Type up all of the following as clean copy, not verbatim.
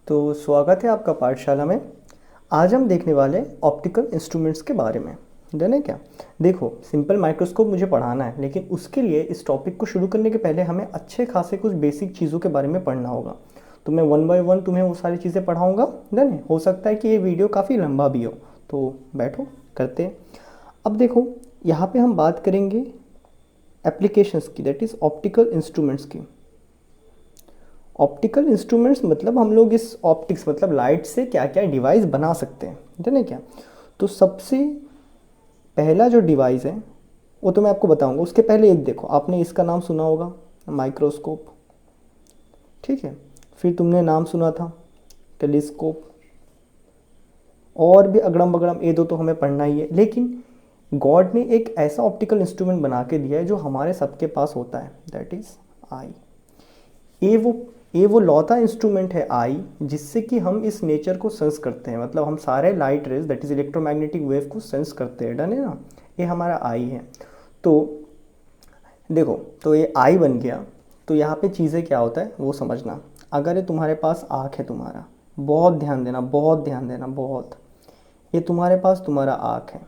तो स्वागत है आपका पाठशाला में। आज हम देखने वाले ऑप्टिकल इंस्ट्रूमेंट्स के बारे में। जाने क्या, देखो सिंपल माइक्रोस्कोप मुझे पढ़ाना है, लेकिन उसके लिए इस टॉपिक को शुरू करने के पहले हमें अच्छे खासे कुछ बेसिक चीज़ों के बारे में पढ़ना होगा। तो मैं वन बाय वन तुम्हें वो सारी चीज़ें पढ़ाऊँगा। डन। हो सकता है कि ये वीडियो काफ़ी लंबा भी हो, तो बैठो करते हैं। अब देखो, यहाँ पे हम बात करेंगे एप्लीकेशंस की, दैट इज़ ऑप्टिकल इंस्ट्रूमेंट्स की। ऑप्टिकल इंस्ट्रूमेंट्स मतलब हम लोग इस ऑप्टिक्स मतलब लाइट से क्या क्या डिवाइस बना सकते हैं, जाने क्या। तो सबसे पहला जो डिवाइस है वो तो मैं आपको बताऊंगा। उसके पहले एक देखो, आपने इसका नाम सुना होगा, माइक्रोस्कोप। ठीक है, फिर तुमने नाम सुना था टेलीस्कोप, और भी अगड़म बगड़म ये दो तो हमें पढ़ना ही है। लेकिन गॉड ने एक ऐसा ऑप्टिकल इंस्ट्रूमेंट बना के दिया है जो हमारे सबके पास होता है, दैट इज़ आई। ये वो ये वो लौता इंस्ट्रूमेंट है आई, जिससे कि हम इस नेचर को सेंस करते हैं। मतलब हम सारे light rays that is electromagnetic wave को सेंस करते हैं। डन है ना, ये हमारा आई है। तो देखो, तो ये आई बन गया। तो यहाँ पे चीज़ें क्या होता है वो समझना। अगर ये तुम्हारे पास आँख है तुम्हारा, बहुत ध्यान देना, बहुत ध्यान देना, बहुत। ये तुम्हारे पास तुम्हारा आँख है।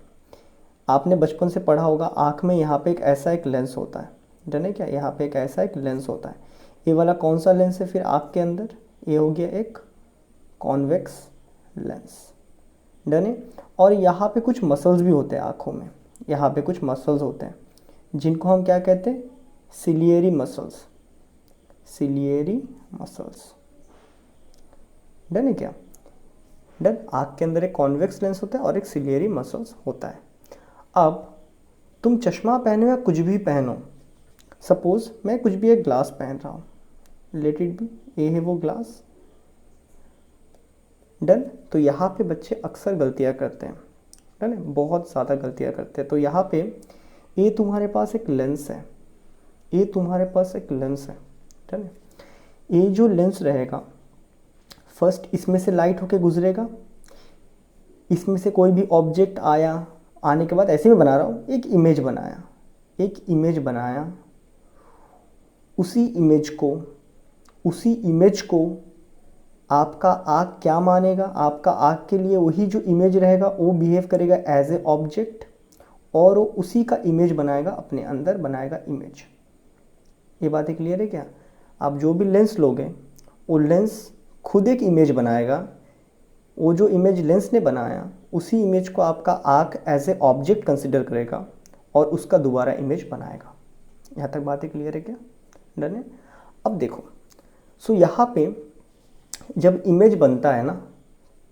आपने बचपन से पढ़ा होगा, आँख में यहाँ पे एक ऐसा एक लेंस होता है। डन है क्या, यहाँ पे एक ऐसा एक लेंस होता है। ये वाला कौन सा लेंस है फिर आँख के अंदर? ये हो गया एक कॉन्वेक्स लेंस। डन है। और यहाँ पे कुछ मसल्स भी होते हैं आँखों में। यहाँ पे कुछ मसल्स होते हैं जिनको हम क्या कहते हैं? Ciliary muscles. Ciliary muscles. Done है क्या? डन। आँख के अंदर एक कॉन्वेक्स लेंस होता है और एक सिलियरी मसल्स होता है। अब तुम चश्मा पहनो या कुछ भी पहनो, सपोज मैं कुछ भी एक ग्लास पहन रहा हूँ, लेट इट बी, ये है वो ग्लास। डन। तो यहाँ पे बच्चे अक्सर गलतियाँ करते हैं। डन है, बहुत ज़्यादा गलतियाँ करते हैं। तो यहाँ पे ये तुम्हारे पास एक लेंस है, ये तुम्हारे पास एक लेंस है। डन है। ये जो लेंस रहेगा, फर्स्ट इसमें से लाइट होके गुजरेगा, इसमें से कोई भी ऑब्जेक्ट आया, आने के बाद ऐसे में बना रहा हूँ, एक इमेज बनाया, एक इमेज बनाया। उसी इमेज को आपका आँख क्या मानेगा? आपका आँख के लिए वही जो इमेज रहेगा वो बिहेव करेगा एज ए ऑब्जेक्ट, और वो उसी का इमेज बनाएगा, अपने अंदर बनाएगा इमेज। ये बातें क्लियर है क्या? आप जो भी लेंस लोगे, वो लेंस खुद एक इमेज बनाएगा। वो जो इमेज लेंस ने बनाया, उसी इमेज को आपका आँख एज ए ऑब्जेक्ट कंसिडर करेगा और उसका दोबारा इमेज बनाएगा। यहाँ तक बातें क्लियर है क्या? डन है। अब देखो, सो यहाँ पे जब इमेज बनता है ना,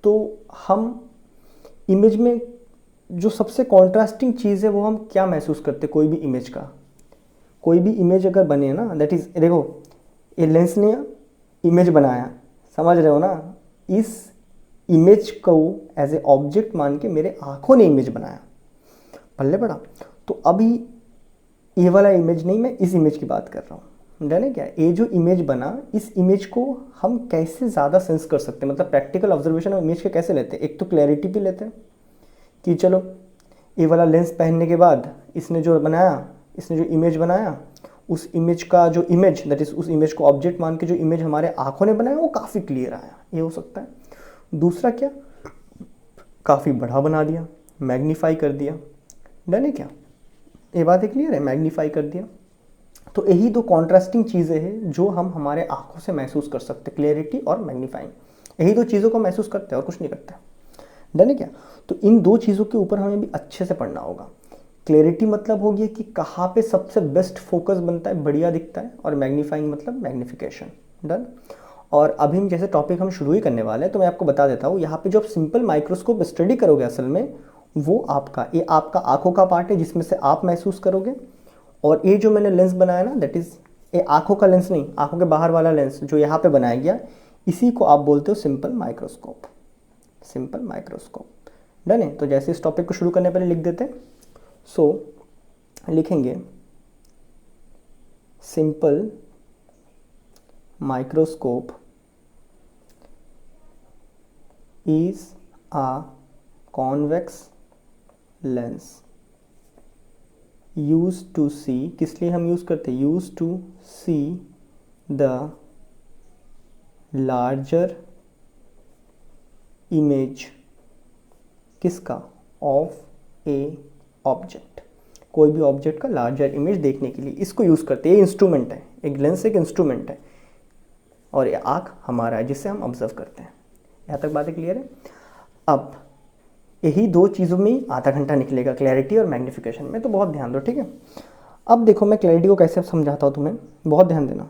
तो हम इमेज में जो सबसे कॉन्ट्रास्टिंग चीज़ है वो हम क्या महसूस करते हैं? कोई भी इमेज का, कोई भी इमेज अगर बने ना, दैट इज़, देखो ये लेंस ने इमेज बनाया, समझ रहे हो ना? इस इमेज को एज ए ऑब्जेक्ट मान के मेरे आँखों ने इमेज बनाया, पल्ले पड़ा। तो अभी ये वाला इमेज नहीं, मैं इस इमेज की बात कर रहा हूँ। डन है क्या? ये जो इमेज बना, इस इमेज को हम कैसे ज़्यादा सेंस कर सकते हैं? मतलब प्रैक्टिकल ऑब्जर्वेशन ऑफ इमेज के कैसे लेते हैं? एक तो क्लैरिटी भी लेते हैं कि चलो ये वाला लेंस पहनने के बाद इसने जो बनाया, इसने जो इमेज बनाया, उस इमेज का जो इमेज, दैट इज उस इमेज को ऑब्जेक्ट मान के जो इमेज हमारे आँखों ने बनाया वो काफ़ी क्लियर आया, ये हो सकता है। दूसरा क्या, काफ़ी बड़ा बना दिया, मैग्नीफाई कर दिया। डन है क्या? ये बात क्लियर है, मैग्नीफाई कर दिया। तो यही दो कॉन्ट्रास्टिंग चीज़ें हैं जो हम हमारे आंखों से महसूस कर सकते हैं, क्लैरिटी और मैग्नीफाइंग। यही दो चीज़ों को महसूस करते हैं और कुछ नहीं करते। डन है क्या? तो इन दो चीज़ों के ऊपर हमें भी अच्छे से पढ़ना होगा। क्लैरिटी मतलब हो गया कि कहाँ पे सबसे बेस्ट फोकस बनता है, बढ़िया दिखता है, और मैग्नीफाइंग मतलब मैग्निफिकेशन। डन। और अभी हम जैसे टॉपिक हम शुरू ही करने वाले हैं, तो मैं आपको बता देता हूँ, यहाँ पे जो आप सिंपल माइक्रोस्कोप स्टडी करोगे असल में, वो ये आपका आंखों का पार्ट है जिसमें से आप महसूस करोगे। और ये जो मैंने लेंस बनाया ना, दैट इज ये आंखों का लेंस नहीं, आंखों के बाहर वाला लेंस जो यहाँ पे बनाया गया, इसी को आप बोलते हो simple microscope. Simple microscope. Done है। तो जैसे इस टॉपिक को शुरू करने पहले लिख देते हैं। सो लिखेंगे simple microscope is a convex lens used to see, किस लिए हम यूज़ करते हैं? used to see the larger image किसका, ऑफ ए ऑब्जेक्ट, कोई भी ऑब्जेक्ट का लार्जर इमेज देखने के लिए इसको यूज़ करते हैं। ये इंस्ट्रूमेंट है, एक लेंस एक इंस्ट्रूमेंट है और ये आँख हमारा है जिससे हम ऑब्जर्व करते हैं। यहाँ तक बातें क्लियर है। अब यही दो चीज़ों में आधा घंटा निकलेगा, क्लैरिटी और मैग्नीफिकेशन में, तो बहुत ध्यान दो, ठीक है। अब देखो मैं क्लैरिटी को कैसे समझाता हूँ तुम्हें, बहुत ध्यान देना।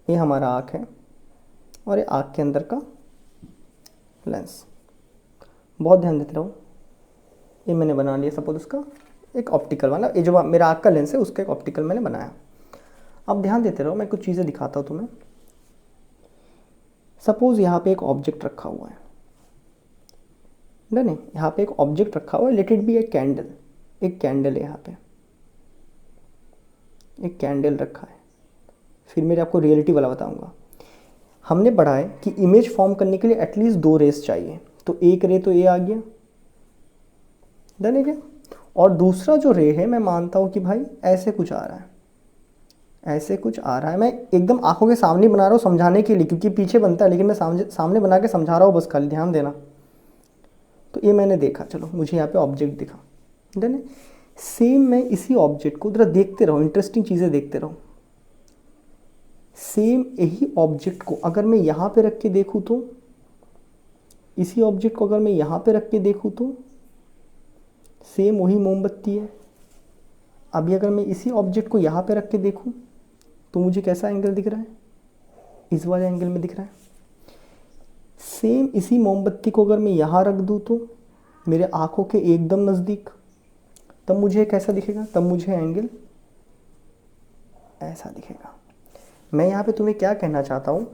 ये हमारा आँख है और ये आँख के अंदर का लेंस, बहुत ध्यान देते रहो। ये मैंने बना लिया सपोज उसका एक ऑप्टिकल वाला, ये जो मेरा आँख का लेंस है उसका एक ऑप्टिकल मैंने बनाया। अब ध्यान देते रहो, मैं कुछ चीज़ें दिखाता हूँ तुम्हें। सपोज यहाँ पे एक ऑब्जेक्ट रखा हुआ है, डन है, यहाँ पे एक ऑब्जेक्ट रखा हुआ है, late it be a candle, एक कैंडल है यहाँ पे, एक कैंडल रखा है। फिर मेरे आपको रियलिटी वाला बताऊंगा। हमने पढ़ा है कि इमेज फॉर्म करने के लिए एटलीस्ट 2 रेस चाहिए, तो एक रे तो ये आ गया, डन है क्या। और दूसरा जो रे है मैं मानता हूँ कि भाई ऐसे कुछ आ रहा है, ऐसे कुछ आ रहा है। मैं एकदम आंखों के सामने बना रहा हूँ समझाने के लिए, क्योंकि पीछे बनता है, लेकिन मैं सामने बना के समझा रहा हूँ, बस खाली ध्यान देना। तो ये मैंने देखा, चलो मुझे यहाँ पे ऑब्जेक्ट दिखा, डन है। सेम मैं इसी ऑब्जेक्ट को जरा देखते रहो, इंटरेस्टिंग चीज़ें देखते रहो। सेम यही ऑब्जेक्ट को अगर मैं यहाँ पे रख के देखूँ तो, इसी ऑब्जेक्ट को अगर मैं यहाँ पे रख के देखूँ तो सेम वही मोमबत्ती है। अभी अगर मैं इसी ऑब्जेक्ट को यहाँ पे रख के देखूँ तो मुझे कैसा एंगल दिख रहा है, इस वाले एंगल में दिख रहा है। सेम इसी मोमबत्ती को अगर मैं यहाँ रख दूँ तो मेरे आँखों के एकदम नज़दीक, तब मुझे कैसा दिखेगा, तब मुझे एंगल ऐसा दिखेगा। मैं यहाँ पे तुम्हें क्या कहना चाहता हूँ,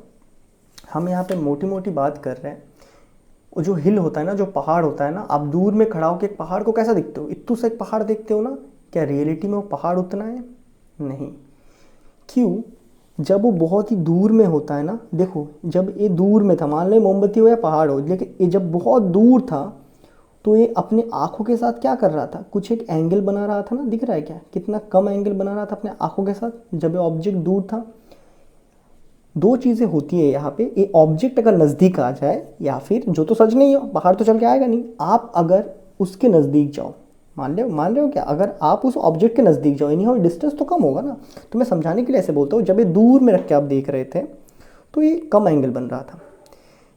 हम यहाँ पे मोटी मोटी बात कर रहे हैं। वो जो हिल होता है ना, जो पहाड़ होता है ना, आप दूर में खड़ा होकर एक पहाड़ को कैसा दिखते हो, इत्तू से एक पहाड़ देखते हो ना, क्या रियलिटी में वो पहाड़ उतना है? नहीं। क्यों? जब वो बहुत ही दूर में होता है ना, देखो जब ये दूर में था, मान लो मोमबत्ती हो या पहाड़ हो, लेकिन ये जब बहुत दूर था तो ये अपने आँखों के साथ क्या कर रहा था, कुछ एक एंगल बना रहा था ना, दिख रहा है क्या, कितना कम एंगल बना रहा था अपने आँखों के साथ जब ये ऑब्जेक्ट दूर था। दो चीज़ें होती है यहाँ पे, ये ऑब्जेक्ट अगर नज़दीक आ जाए, या फिर जो तो सच नहीं हो, पहाड़ तो चल के आएगा नहीं, आप अगर उसके नज़दीक जाओ, मान रहे हो क्या, अगर आप उस ऑब्जेक्ट के नज़दीक जाओ, यानी डिस्टेंस तो कम होगा ना। तो मैं समझाने के लिए ऐसे बोलता हूँ, जब ये दूर में रख के आप देख रहे थे तो ये कम एंगल बन रहा था।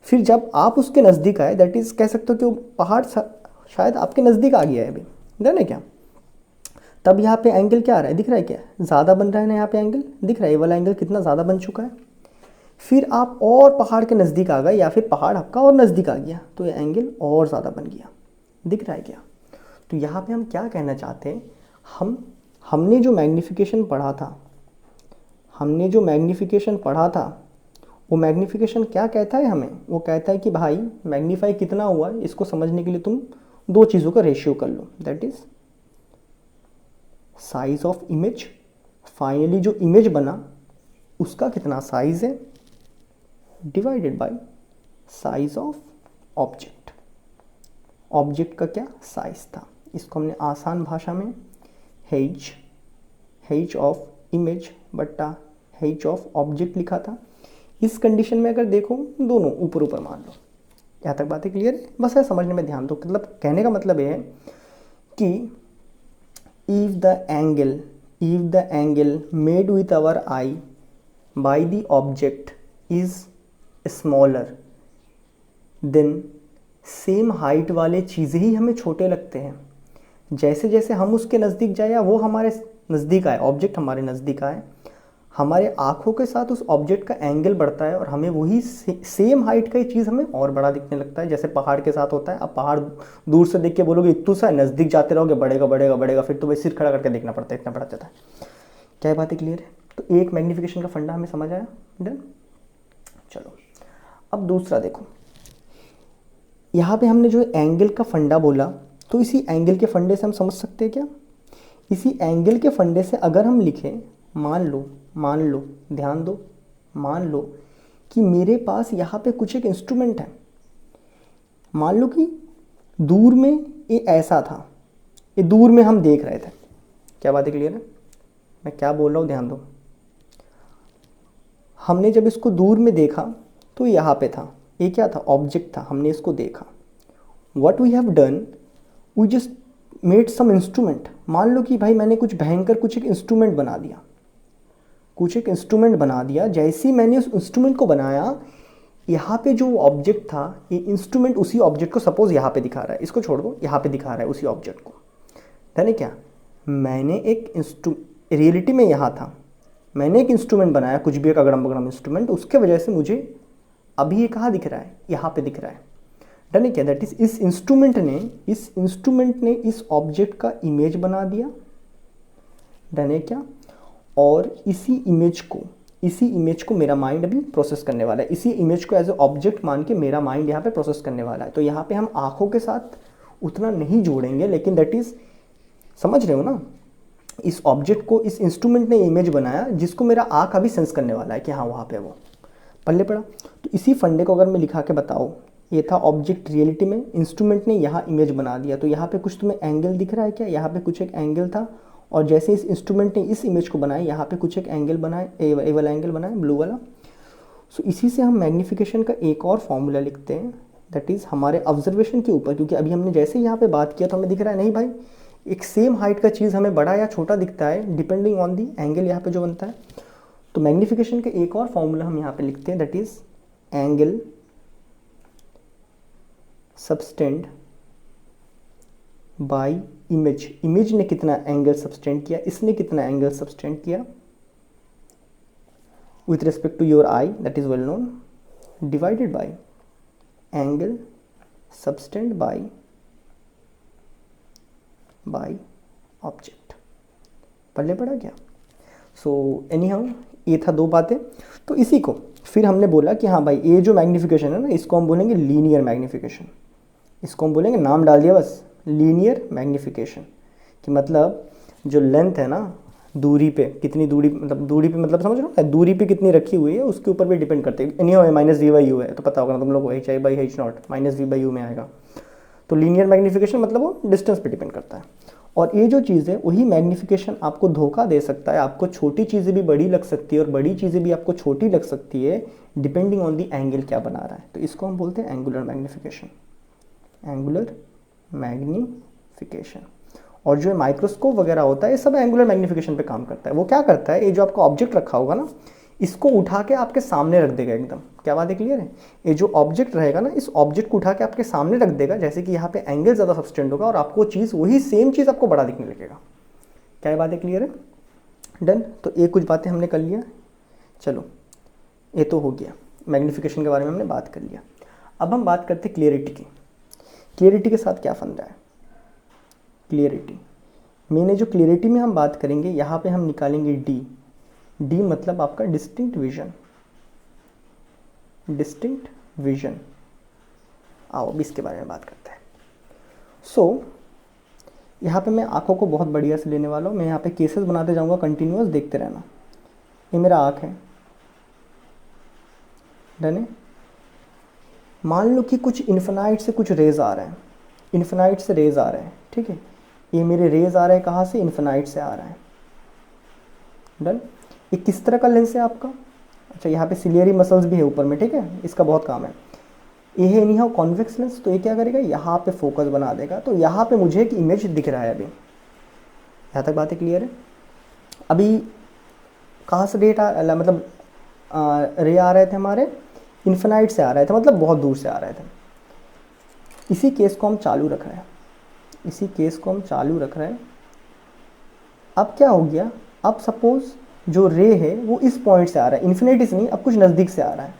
फिर जब आप उसके नज़दीक आए, दैट इज़ कह सकते हो कि वो पहाड़ शायद आपके नज़दीक आ गया है अभी, डन है क्या। तब यहाँ पे एंगल क्या आ रहा है, दिख रहा है क्या, ज़्यादा बन रहा है ना, यहाँ पे एंगल दिख रहा है, ये वाला एंगल कितना ज़्यादा बन चुका है। फिर आप और पहाड़ के नज़दीक आ गए, या फिर पहाड़ आपका और नज़दीक आ गया, तो ये एंगल और ज़्यादा बन गया, दिख रहा है क्या। तो यहाँ पे हम क्या कहना चाहते हैं, हमने जो मैग्नीफिकेशन पढ़ा था, वो मैग्नीफिकेशन क्या कहता है हमें, वो कहता है कि भाई मैग्नीफाई कितना हुआ, इसको समझने के लिए तुम दो चीज़ों का रेशियो कर लो, that is size of image, finally जो इमेज बना उसका कितना साइज है, divided by size of object. Object का क्या साइज था, इसको हमने आसान भाषा में हेज ऑफ इमेज बट्टा हेज ऑफ ऑब्जेक्ट लिखा था। इस कंडीशन में अगर देखो दोनों ऊपर ऊपर मान लो। यहाँ तक बातें क्लियर है, बस है समझने में ध्यान दो। मतलब कहने का मतलब ये है कि if the angle made with our eye by the object is smaller then same height वाले चीज़ें ही हमें छोटे लगते हैं। जैसे जैसे हम उसके नज़दीक जाए या वो हमारे नज़दीक आए, ऑब्जेक्ट हमारे नज़दीक आए, हमारे आँखों के साथ उस ऑब्जेक्ट का एंगल बढ़ता है और हमें वही सेम हाइट का ही चीज़ हमें और बड़ा दिखने लगता है। जैसे पहाड़ के साथ होता है, अब पहाड़ दूर से देख के बोलोगे इतू सा, नज़दीक जाते रहोगे बढ़ेगा बढ़ेगा बढ़ेगा, फिर तो वही सिर खड़ा करके देखना पड़ता है, इतना बड़ा जाता है। क्या बातें क्लियर है? तो एक मैग्नीफिकेशन का फंडा हमें समझ आया, डन। चलो अब दूसरा देखो, यहाँ पे हमने जो एंगल का फंडा बोला, तो इसी एंगल के फंडे से हम समझ सकते हैं क्या, इसी एंगल के फंडे से अगर हम लिखें, मान लो ध्यान दो, मान लो कि मेरे पास यहाँ पे कुछ एक इंस्ट्रूमेंट है। मान लो कि दूर में ये ऐसा था, ये दूर में हम देख रहे थे। क्या बात है क्लियर है? मैं क्या बोल रहा हूँ ध्यान दो। हमने जब इसको दूर में देखा तो यहाँ पे था, ये क्या था, ऑब्जेक्ट था, हमने इसको देखा। What we have done, we just made some instrument. मान लो कि भाई मैंने कुछ भयंकर कुछ एक इंस्ट्रूमेंट बना दिया, कुछ एक इंस्ट्रूमेंट बना दिया। जैसे ही मैंने उस इंस्ट्रूमेंट को बनाया, यहाँ पे जो ऑब्जेक्ट था, ये इंस्ट्रूमेंट उसी ऑब्जेक्ट को सपोज यहाँ पे दिखा रहा है, इसको छोड़ दो, यहाँ पे दिखा रहा है उसी ऑब्जेक्ट को। यानी क्या, मैंने एक रियलिटी में यहाँ था, मैंने एक इंस्ट्रूमेंट बनाया, कुछ भी एक अगड़म बगड़म इंस्ट्रूमेंट, उसके वजह से मुझे अभी ये कहाँ दिख रहा है, यहाँ पे दिख रहा है। डन है क्या, दैट इज इस इंस्ट्रूमेंट ने इस ऑब्जेक्ट का इमेज बना दिया। डन है क्या, और इसी इमेज को मेरा माइंड अभी प्रोसेस करने वाला है, इसी इमेज को एज ए ऑब्जेक्ट मान के मेरा माइंड यहाँ पे प्रोसेस करने वाला है। तो यहाँ पे हम आंखों के साथ उतना नहीं जोड़ेंगे, लेकिन दैट इज, समझ रहे हो ना, इस ऑब्जेक्ट को इस इंस्ट्रूमेंट ने इमेज बनाया जिसको मेरा आँख अभी सेंस करने वाला है कि हाँ वहाँ पे वो पल्ले पड़ा। तो इसी फंडे को अगर मैं लिखा के बताऊँ, ये था ऑब्जेक्ट रियलिटी में, इंस्ट्रूमेंट ने यहाँ इमेज बना दिया। तो यहाँ पे कुछ तुम्हें एंगल दिख रहा है क्या, यहाँ पे कुछ एक एंगल था, और जैसे इस इंस्ट्रूमेंट ने इस इमेज को बनाया, यहाँ पे कुछ एक एंगल बनाए, ए वाला एंगल बनाए, ब्लू वाला। सो इसी से हम मैग्नीफिकेशन का एक और फॉर्मूला लिखते हैं, दैट इज़ हमारे ऑब्जर्वेशन के ऊपर। क्योंकि अभी हमने जैसे यहाँ पे बात किया तो हमें दिख रहा है नहीं भाई, एक सेम हाइट का चीज़ हमें बड़ा या छोटा दिखता है डिपेंडिंग ऑन दी एंगल यहाँ पे जो बनता है। तो मैग्नीफिकेशन का एक और फॉर्मूला हम यहाँ पे लिखते हैं, that is angle subtended by image. Image ने कितना एंगल सबटेंड किया, इसने कितना एंगल सबटेंड किया with respect to your eye, that is well known, divided by angle subtend by object। पल्ले पड़ा क्या। सो एनी हाउ ये था दो बातें। तो इसी को फिर हमने बोला कि हाँ भाई ये जो मैग्नीफिकेशन है ना, इसको हम बोलेंगे लीनियर मैग्नीफिकेशन। इसको हम बोलेंगे, नाम डाल दिया बस, लीनियर मैग्नीफिकेशन। कि मतलब जो लेंथ है ना, दूरी पे कितनी दूरी, मतलब दूरी पे मतलब समझ लो ना, दूरी पे कितनी रखी हुई है उसके ऊपर भी डिपेंड करते हैं। Anyhow minus v by u है तो पता होगा ना तुम लोग को, H I by H not minus v by u में आएगा। तो लीनियर मैग्नीफिकेशन मतलब वो डिस्टेंस पे डिपेंड करता है। और ये जो चीज़ है वही मैग्नीफिकेशन आपको धोखा दे सकता है, आपको छोटी चीज़ें भी बड़ी लग सकती है और बड़ी चीज़ें भी आपको छोटी लग सकती है, डिपेंडिंग ऑन दी एंगल क्या बना रहा है। तो इसको हम बोलते हैं एंगुलर मैग्नीफिकेशन, एंगुलर मैग्नीफिकेशन। और जो माइक्रोस्कोप वगैरह होता है ये सब एंगुलर मैग्नीफिकेशन पे काम करता है। वो क्या करता है, ये जो आपका ऑब्जेक्ट रखा होगा ना, इसको उठा के आपके सामने रख देगा एकदम। क्या बात है, क्लियर है। ये जो ऑब्जेक्ट रहेगा ना, इस ऑब्जेक्ट को उठा के आपके सामने रख देगा, जैसे कि यहाँ पे एंगल ज़्यादा सबटेंड होगा और आपको चीज़ वही सेम चीज़ आपको बड़ा दिखने लगेगा। क्या बात है, क्लियर है, डन। तो ये कुछ बातें हमने कर लिया। चलो ये तो हो गया, मैग्नीफिकेशन के बारे में हमने बात कर लिया। अब हम बात करते हैं क्लियरिटी की। क्लियरिटी के साथ क्या फंदा है, क्लियरिटी मैंने जो क्लियरिटी में हम बात करेंगे, यहाँ पे हम निकालेंगे डी मतलब आपका डिस्टिंक्ट विजन, डिस्टिंक्ट विजन। आओ अब इसके बारे में बात करते हैं। सो यहाँ पे मैं आँखों को बहुत बढ़िया से लेने वाला हूँ। मैं यहाँ पे केसेस बनाते जाऊँगा, कंटिन्यूअस देखते रहना। ये मेरा आँख है, डन है। मान लो कि कुछ इन्फिनाइट से कुछ रेज आ रहे हैं, इन्फिनाइट से रेज आ रहे हैं, ठीक है। ये मेरे रेज आ रहे हैं कहाँ से, इन्फिनाइट से आ रहा है, डन। ये किस तरह का लेंस है आपका, अच्छा यहाँ पे सिलियरी मसल्स भी है ऊपर में, ठीक है, इसका बहुत काम है। ये है एनी हाउ कॉन्वेक्स लेंस, तो ये क्या करेगा, यहाँ पे फोकस बना देगा। तो यहाँ पे मुझे एक इमेज दिख रहा है अभी, यहाँ तक बातें क्लियर है। अभी कहाँ से मतलब रे आ रहे थे हमारे, इन्फिनाइट से आ रहे थे, मतलब बहुत दूर से आ रहे थे। इसी केस को हम चालू रख रहे हैं, इसी केस को हम चालू रख रहे हैं। अब क्या हो गया, अब सपोज जो रे है वो इस पॉइंट से आ रहा है, इन्फिनिटी से नहीं, अब कुछ नज़दीक से आ रहा है।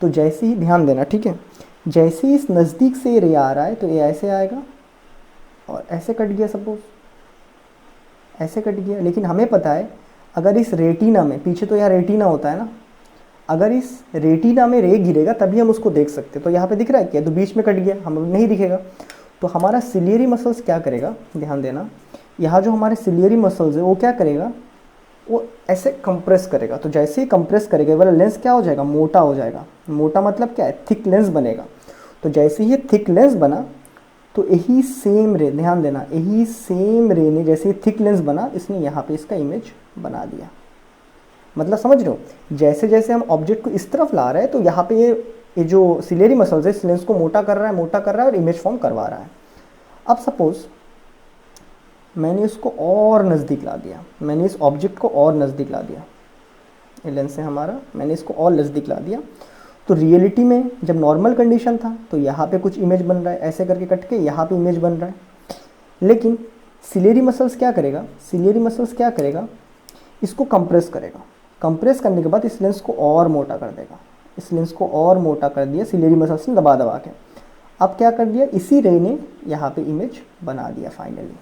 तो जैसे ही ध्यान देना, ठीक है, जैसे ही इस नज़दीक से रे आ रहा है तो ये ऐसे आएगा और ऐसे कट गया, सपोज ऐसे कट गया। लेकिन हमें पता है अगर इस रेटिना में, पीछे तो यहाँ रेटिना होता है ना, अगर इस रेटिना में रे गिरेगा तभी हम उसको देख सकते हैं। तो यहाँ पे दिख रहा है क्या, तो बीच में कट गया, हम नहीं दिखेगा। तो हमारा सिलियरी मसल्स क्या करेगा, ध्यान देना, यहाँ जो हमारे सिलियरी मसल्स है वो क्या करेगा, वो ऐसे कंप्रेस करेगा। तो जैसे ही कंप्रेस करेगा वाला लेंस क्या हो जाएगा, मोटा हो जाएगा। मोटा मतलब क्या है, थिक लेंस बनेगा। तो जैसे ही थिक लेंस बना तो यही सेम रे, ध्यान देना, यही सेम रे ने जैसे ही थिक लेंस बना, इसने यहाँ पे इसका इमेज बना दिया। मतलब समझ रहे हो, जैसे जैसे हम ऑब्जेक्ट को इस तरफ ला रहे हैं तो यहाँ पे ये जो सिलेरी मसल्स है इस लेंस को मोटा कर रहा है और इमेज फॉर्म करवा रहा है। अब सपोज मैंने इसको और नज़दीक ला दिया, मैंने इस ऑब्जेक्ट को और नज़दीक ला दिया, ये लेंस है हमारा, मैंने इसको और नज़दीक ला दिया, तो रियलिटी में जब नॉर्मल कंडीशन था तो यहाँ पे कुछ इमेज बन रहा है, ऐसे करके कट के यहाँ पे इमेज बन रहा है। लेकिन सिलेरी मसल्स क्या करेगा, सिलेरी मसल्स क्या करेगा, इसको कंप्रेस करेगा, कंप्रेस करने के बाद इस लेंस को और मोटा कर देगा, इस लेंस को और मोटा कर दिया सिलेरी मसल्स ने दबा दबा के। अब क्या कर दिया, इसी रे ने यहाँ पे इमेज बना दिया फाइनली।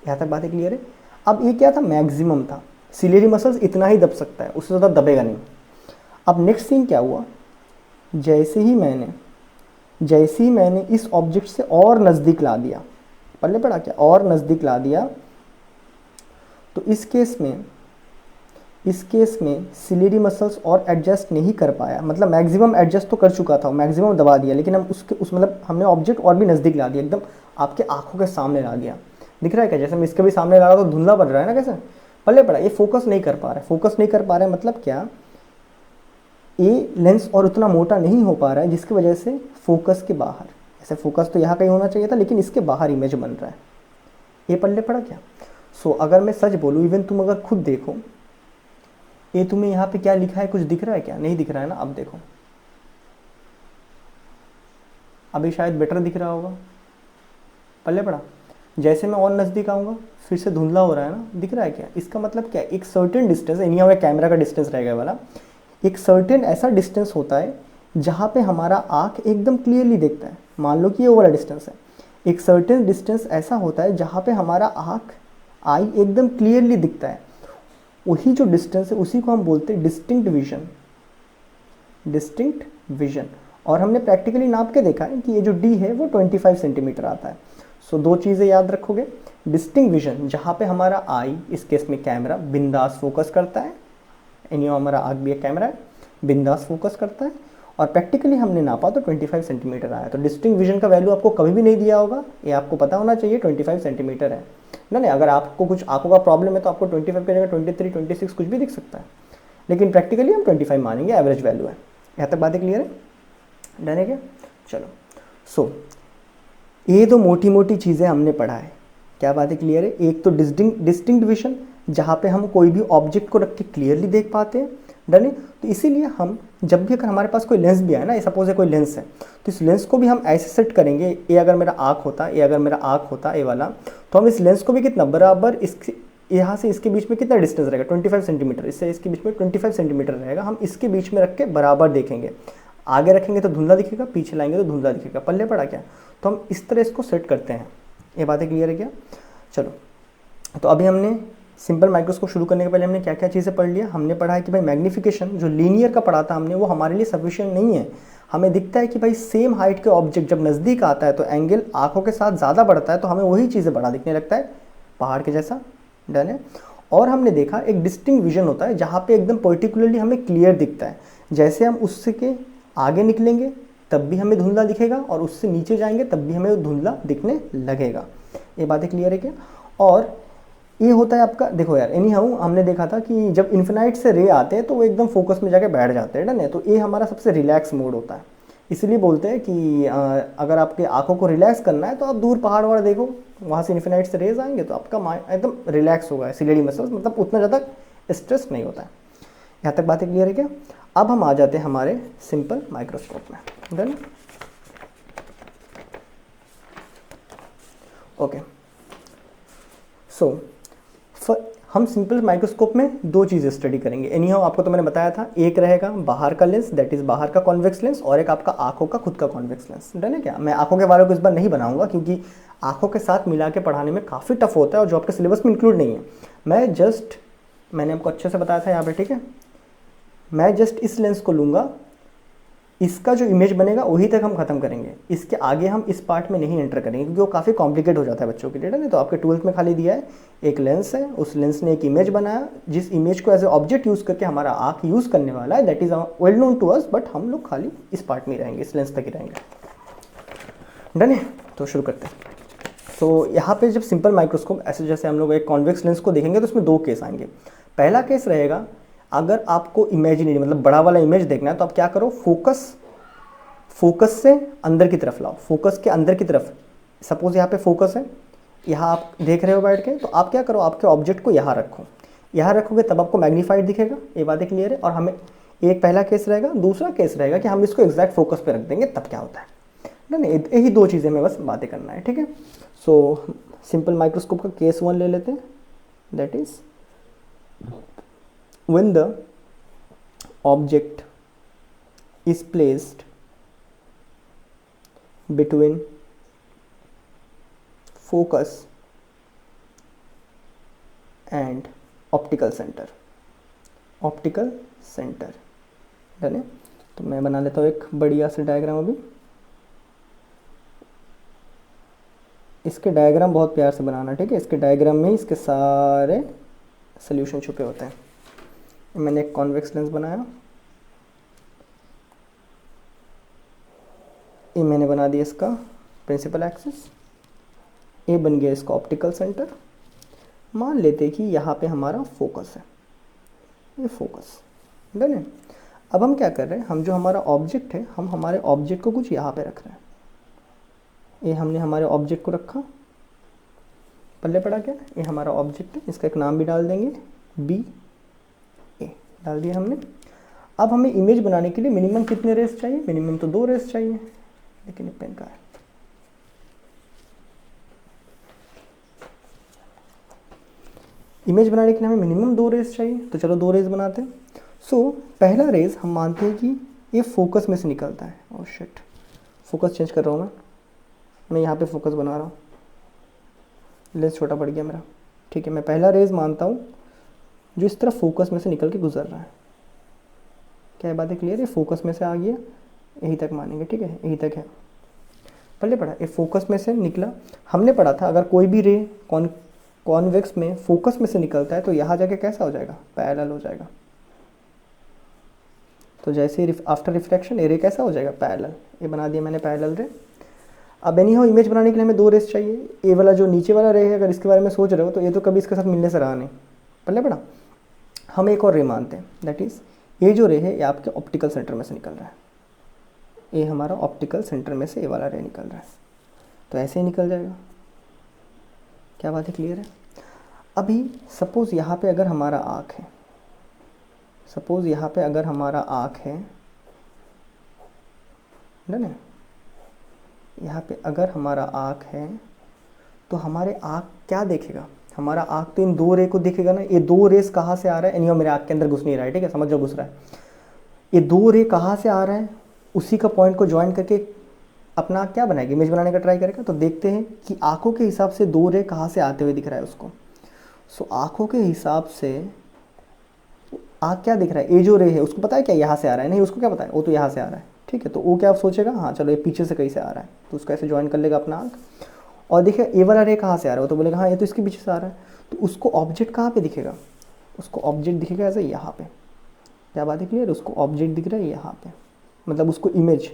यहाँ तक बातें क्लियर है। अब ये क्या था, मैक्सिमम था, सिलेरी मसल्स इतना ही दब सकता है, उससे ज़्यादा दबेगा नहीं। अब नेक्स्ट थिंग क्या हुआ, जैसे ही मैंने इस ऑब्जेक्ट से और नज़दीक ला दिया, पल्ले पड़ा क्या, और नज़दीक ला दिया, तो इस केस में सिलेरी मसल्स और एडजस्ट नहीं कर पाया, मतलब मैक्सिमम एडजस्ट तो कर चुका था, मैक्सिमम दबा दिया, लेकिन हम मतलब हमने ऑब्जेक्ट और भी नज़दीक ला दिया, एकदम आपके आंखों के सामने ला दिया। दिख रहा है क्या, जैसे मैं इसके भी सामने ला रहा तो धुंधला बन रहा है ना, कैसे पल्ले पड़ा, ये फोकस नहीं कर पा रहा है, मतलब क्या, ये लेंस और उतना मोटा नहीं हो पा रहा है, जिसकी वजह से फोकस के बाहर, ऐसे फोकस तो यहाँ कहीं होना चाहिए था लेकिन इसके बाहर इमेज बन रहा है। ये पल्ले पड़ा क्या। सो अगर मैं सच बोलूँ, इवन तुम अगर खुद देखो, ये तुम्हें यहाँ पे क्या लिखा है, कुछ दिख रहा है क्या, नहीं दिख रहा है ना। अब देखो, अभी शायद बेटर दिख रहा होगा, पल्ले पड़ा, जैसे मैं और नज़दीक आऊँगा फिर से धुंधला हो रहा है ना, दिख रहा है क्या। इसका मतलब क्या, एक सर्टेन डिस्टेंस, यानी हमें कैमरा का डिस्टेंस रहेगा वाला, एक सर्टेन ऐसा डिस्टेंस होता है जहाँ पे हमारा आँख एकदम क्लियरली देखता है। मान लो कि ये वो वाला डिस्टेंस है, एक सर्टेन डिस्टेंस ऐसा होता है जहाँ पे हमारा आई एकदम क्लियरली दिखता है। वही जो डिस्टेंस है उसी को हम बोलते हैं डिस्टिंक्ट विजन। और हमने प्रैक्टिकली नाप के देखा है कि ये जो डी है वो 25 सेंटीमीटर आता है। सो दो चीज़ें याद रखोगे, डिस्टिंक्ट विजन जहाँ पे हमारा आई, इस केस में कैमरा, बिंदास फोकस करता है, यानी हमारा आँख भी एक कैमरा है, बिंदास फोकस करता है, और प्रैक्टिकली हमने नापा तो 25 सेंटीमीटर आया। तो डिस्टिंक्ट विजन का वैल्यू आपको कभी भी नहीं दिया होगा, ये आपको पता होना चाहिए 25 सेंटीमीटर है ना। नहीं, अगर आपको कुछ आंखों का प्रॉब्लम है तो आपको 25 की जगह 23, 26 कुछ भी दिख सकता है, लेकिन प्रैक्टिकली हम 25 मानेंगे, एवरेज वैल्यू है। यहाँ तक बातें क्लियर है, डन है क्या। चलो, सो ये तो मोटी मोटी चीज़ें हमने पढ़ा है, क्या बातें क्लियर है। एक तो डिस्टिंक्ट विजन जहाँ पे हम कोई भी ऑब्जेक्ट को रख के क्लियरली देख पाते हैं, डन है। तो इसीलिए हम जब भी, अगर हमारे पास कोई लेंस भी आए ना, सपोज है कोई लेंस है, तो इस लेंस को भी हम ऐसे सेट करेंगे, ये अगर मेरा आँख होता, ये वाला, तो हम इस लेंस को भी कितना बराबर इसके यहाँ से इसके बीच में कितना डिस्टेंस रहेगा, 25 सेंटीमीटर, इससे इसके बीच में 25 सेंटीमीटर रहेगा, हम इसके बीच में रख के बराबर देखेंगे। आगे रखेंगे तो धुंधला दिखेगा, पीछे लाएंगे तो धुंधला दिखेगा, पल्ले पड़ा क्या। तो हम इस तरह इसको सेट करते हैं। ये बातें क्लियर है क्या। चलो, तो अभी हमने सिंपल माइक्रोस्कोप शुरू करने के पहले हमने क्या क्या चीज़ें पढ़ लिया। हमने पढ़ा है कि भाई मैग्नीफिकेशन जो लीनियर का पढ़ा था हमने, वो हमारे लिए सफिशिएंट नहीं है। हमें दिखता है कि भाई सेम हाइट के ऑब्जेक्ट जब नज़दीक आता है तो एंगल आंखों के साथ ज़्यादा बढ़ता है, तो हमें वही चीज़ें बड़ा दिखने लगता है, पहाड़ के जैसा, डन है। और हमने देखा एक डिस्टिंक्ट विजन होता है जहाँ पे एकदम पर्टिकुलरली हमें क्लियर दिखता है। जैसे हम उससे के आगे निकलेंगे तब भी हमें धुंधला दिखेगा, और उससे नीचे जाएंगे तब भी हमें धुंधला दिखने लगेगा। ये बातें क्लियर है क्या। और ये होता है आपका, देखो यार, एनी हाउ हमने देखा था कि जब इन्फिनाइट से रे आते हैं तो वो एकदम फोकस में जाके बैठ जाते हैं, डन है। तो ये हमारा सबसे रिलैक्स मोड होता है, इसलिए बोलते हैं कि अगर आपके आंखों को रिलैक्स करना है तो आप दूर पहाड़ वाड़ देखो, वहाँ से इन्फिनाइट से रेज आएंगे तो आपका माइंड एकदम रिलैक्स होगा, सिलेरी मसल्स, मतलब उतना ज़्यादा स्ट्रेस नहीं होता है। यहाँ तक बातें क्लियर है क्या। अब हम आ जाते हैं हमारे सिंपल माइक्रोस्कोप में, डन। ओके, सो हम सिंपल माइक्रोस्कोप में दो चीज़ें स्टडी करेंगे। एनी हाउ आपको तो मैंने बताया था, एक रहेगा बाहर का लेंस, दैट इज़ बाहर का कॉन्वेक्स लेंस, और एक आपका आंखों का खुद का कॉन्वेक्स लेंस, डन है क्या। मैं आंखों के बारे में इस बार नहीं बनाऊंगा क्योंकि आंखों के साथ मिला के पढ़ाने में काफ़ी टफ होता है और जो आपके सिलेबस में इंक्लूड नहीं है। मैंने आपको अच्छे से बताया था यहाँ पर, ठीक है। मैं जस्ट इस लेंस को लूँगा, इसका जो इमेज बनेगा वही तक हम खत्म करेंगे, इसके आगे हम इस पार्ट में नहीं एंटर करेंगे क्योंकि वो काफ़ी कॉम्प्लिकेट हो जाता है बच्चों के लिए, नहीं। तो आपके 12th में खाली दिया है एक लेंस है, उस लेंस ने एक इमेज बनाया, जिस इमेज को एज ए ऑब्जेक्ट यूज़ करके हमारा आँख यूज़ करने वाला है, that is well known to us, but हम लोग खाली इस पार्ट में ही रहेंगे, इस लेंस तक ही रहेंगे, डन है। तो शुरू करते हैं। तो यहाँ पे जब सिंपल माइक्रोस्कोप ऐसे जैसे हम लोग एक कॉन्वेक्स लेंस को देखेंगे तो उसमें दो केस आएंगे। पहला केस रहेगा, अगर आपको इमेजिनरी मतलब बड़ा वाला इमेज देखना है तो आप क्या करो, फोकस से अंदर की तरफ लाओ, फोकस के अंदर की तरफ। सपोज यहाँ पे फोकस है, यहाँ आप देख रहे हो बैठ के, तो आप क्या करो, आपके ऑब्जेक्ट को यहाँ रखो, यहाँ रखोगे तब आपको मैग्नीफाइड दिखेगा, ये बातें क्लियर है। और हमें एक पहला केस रहेगा, दूसरा केस रहेगा कि हम इसको एग्जैक्ट फोकस पे रख देंगे तब क्या होता है ना। यही दो चीज़ें में बस बातें करना है, ठीक है। सो सिंपल माइक्रोस्कोप का केस 1 ले लेते हैं, that is when the object is placed between focus and optical center done है। तो मैं बना लेता हूँ एक बढ़िया सा डायग्राम। अभी इसके डायग्राम बहुत प्यार से बनाना, ठीक है। इसके डायग्राम में इसके सारे सोल्यूशन छुपे होते हैं। मैंने एक कॉन्वेक्स लेंस बनाया, ये मैंने बना दिया इसका प्रिंसिपल एक्सिस, ये बन गया इसका ऑप्टिकल सेंटर। मान लेते कि यहाँ पे हमारा फोकस है, ये फोकस डन है। अब हम क्या कर रहे हैं, हम जो हमारा ऑब्जेक्ट है, हम हमारे ऑब्जेक्ट को कुछ यहाँ पे रख रहे हैं। ये हमने हमारे ऑब्जेक्ट को रखा, पल्ले पड़ा क्या, ये हमारा ऑब्जेक्ट है, इसका एक नाम भी डाल देंगे, बी ए डाल दिया हमने। अब हमें इमेज बनाने के लिए मिनिमम कितने रेस चाहिए, मिनिमम तो 2 रेस चाहिए, लेकिन ये पेन का है। इमेज बनाने के लिए हमें मिनिमम 2 रेस चाहिए, तो चलो 2 रेस बनाते हैं। सो पहला रेस हम मानते हैं कि ये फोकस में से निकलता है। ओह शिट, फोकस चेंज कर रहा हूँ मैं यहाँ पे फोकस बना रहा हूँ, लेंस छोटा पड़ गया मेरा, ठीक है। मैं पहला रेस मानता हूँ जो इस तरफ फोकस में से निकल के गुजर रहा है। क्या बात है क्लियर है, फोकस में से आ गया, यहीं तक मानेंगे, ठीक है, यहीं तक है। पहले पढ़ा, ये फोकस में से निकला। हमने पढ़ा था अगर कोई भी रे कॉन्वेक्स में फोकस में से निकलता है तो यहाँ जाके कैसा हो जाएगा, पैरेलल हो जाएगा। तो जैसे आफ्टर रिफ्लेक्शन ये रे कैसा हो जाएगा, पैरेलल। ये बना दिया मैंने पैरेलल रे। अब एनी हो इमेज बनाने के लिए हमें 2 रेस चाहिए। ये वाला जो नीचे वाला रे है, अगर इसके बारे में सोच रहे हो तो ये तो कभी इसके साथ मिलने से रहा नहीं, पहले पढ़ा। हम एक और रे मानते हैं, दैट इज़ ये जो रे है ये आपके ऑप्टिकल सेंटर में से निकल रहा है। ये हमारा ऑप्टिकल सेंटर में से ये वाला रे निकल रहा है, तो ऐसे ही निकल जाएगा। क्या बात है क्लियर है। अभी सपोज़ यहाँ पे अगर हमारा आँख है, सपोज़ यहाँ पे अगर हमारा आँख है, डन है। यहाँ पे अगर हमारा आँख है तो हमारे आँख क्या देखेगा, हमारा आँख तो इन 2 रे को देखेगा ना। ये 2 रेस कहाँ से आ रहा है, एनियो मेरे आँख के अंदर घुस नहीं रहा है, ठीक है, समझ जाओ घुस रहा है। ये 2 रे कहाँ से आ रहा है, उसी का पॉइंट को ज्वाइन करके अपना क्या बनाएगा, इमेज बनाने का ट्राई करेगा। तो देखते हैं कि आँखों के हिसाब से 2 रे कहाँ से आते हुए दिख रहा है उसको। सो आँखों के हिसाब से आँख क्या दिख रहा है, ये जो रे है उसको पता है क्या यहाँ से आ रहा है, नहीं उसको क्या पता है, वो तो यहाँ से आ रहा है, ठीक है। तो वो क्या सोचेगा, हाँ चलो ये पीछे से कहीं से आ रहा है, तो उसको ऐसे ज्वाइन कर लेगा अपना आँख। और देखिए ये वाला रे कहाँ से आ रहा है, वो तो बोलेगा हाँ ये तो इसके पीछे से आ रहा है। तो उसको ऑब्जेक्ट कहाँ पे दिखेगा, उसको ऑब्जेक्ट दिखेगा ऐसे यहाँ पे। क्या बात है क्लियर, उसको ऑब्जेक्ट दिख रहा है यहाँ पे, मतलब उसको इमेज,